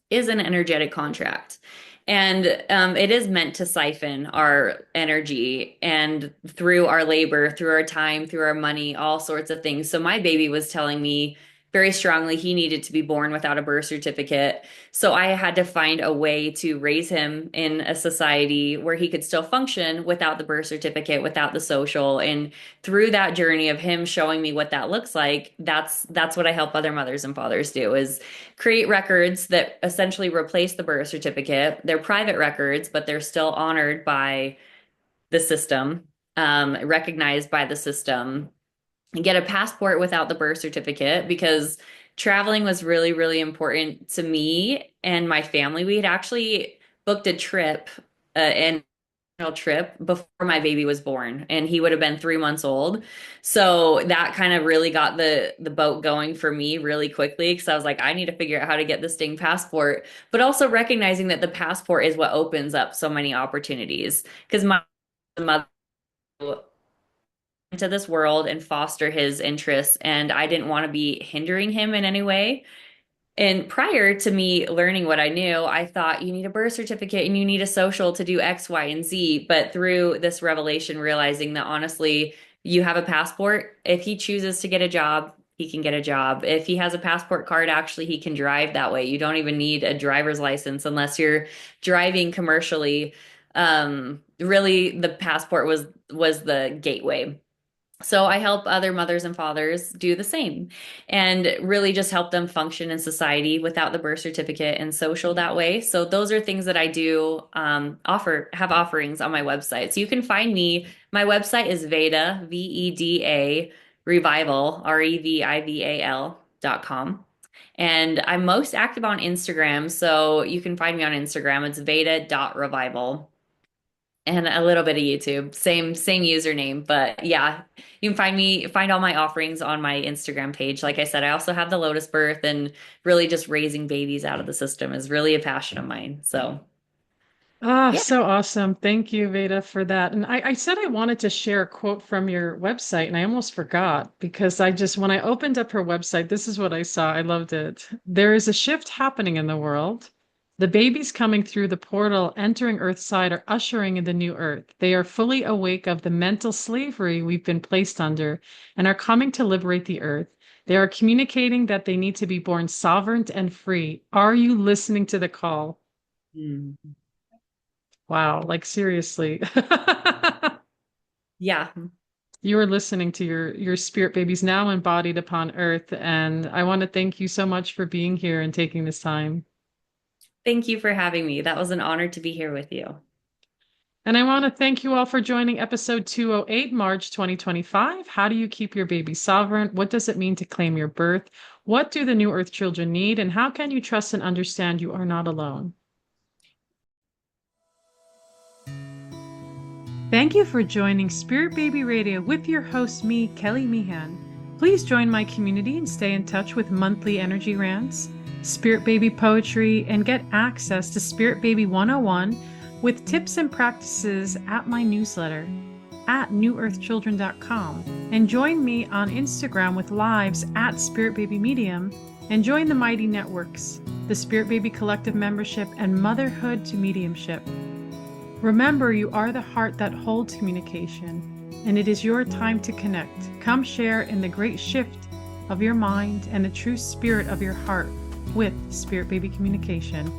is an energetic contract. And it is meant to siphon our energy and through our labor, through our time, through our money, all sorts of things. So my baby was telling me very strongly he needed to be born without a birth certificate. So I had to find a way to raise him in a society where he could still function without the birth certificate, without the social. And through that journey of him showing me what that looks like, that's what I help other mothers and fathers do is create records that essentially replace the birth certificate. They're private records, but they're still honored by the system, recognized by the system. And get a passport without the birth certificate because traveling was really, really important to me and my family. We had actually booked a trip, and trip before my baby was born and he would have been 3 months old. So that kind of really got the boat going for me really quickly because I was like, I need to figure out how to get this dang passport, but also recognizing that the passport is what opens up so many opportunities because my mother into this world and foster his interests and I didn't want to be hindering him in any way. And prior to me learning what I knew, I thought you need a birth certificate and you need a social to do X, Y, and Z. But through this revelation, realizing that honestly, you have a passport. If he chooses to get a job, he can get a job. If he has a passport card, actually, he can drive that way. You don't even need a driver's license unless you're driving commercially. Really, the passport was the gateway. So I help other mothers and fathers do the same and really just help them function in society without the birth certificate and social that way. So those are things that I do have offerings on my website. So you can find me. My website is Veda, Veda, Revival, Revival.com. And I'm most active on Instagram. So you can find me on Instagram. It's Veda.revival and a little bit of YouTube. Same username, but yeah, you can find all my offerings on my Instagram page. Like I said, I also have the Lotus Birth and really just raising babies out of the system is really a passion of mine. So, Ah, yeah. so awesome. Thank you, Veda, for that. And I said I wanted to share a quote from your website, and I almost forgot because when I opened up her website, this is what I saw. I loved it. There is a shift happening in the world. The babies coming through the portal, entering Earthside, are ushering in the new Earth. They are fully awake of the mental slavery we've been placed under and are coming to liberate the Earth. They are communicating that they need to be born sovereign and free. Are you listening to the call? Mm. Wow, like seriously. Yeah. You are listening to your spirit babies now embodied upon earth, and I want to thank you so much for being here and taking this time. Thank you for having me. That was an honor to be here with you. And I want to thank you all for joining episode 208, March 2025. How do you keep your baby sovereign? What does it mean to claim your birth? What do the new earth children need? And how can you trust and understand you are not alone? Thank you for joining Spirit Baby Radio with your host, me, Kelly Meehan. Please join my community and stay in touch with monthly energy rants, Spirit Baby poetry, and get access to Spirit Baby 101 with tips and practices at my newsletter at newearthchildren.com. And join me on Instagram with lives at Spirit Baby Medium and join the mighty networks the Spirit Baby Collective membership, and motherhood to mediumship. Remember, you are the heart that holds communication, and it is your time to connect. Come share in the great shift of your mind and the true spirit of your heart with Spirit Baby Communication.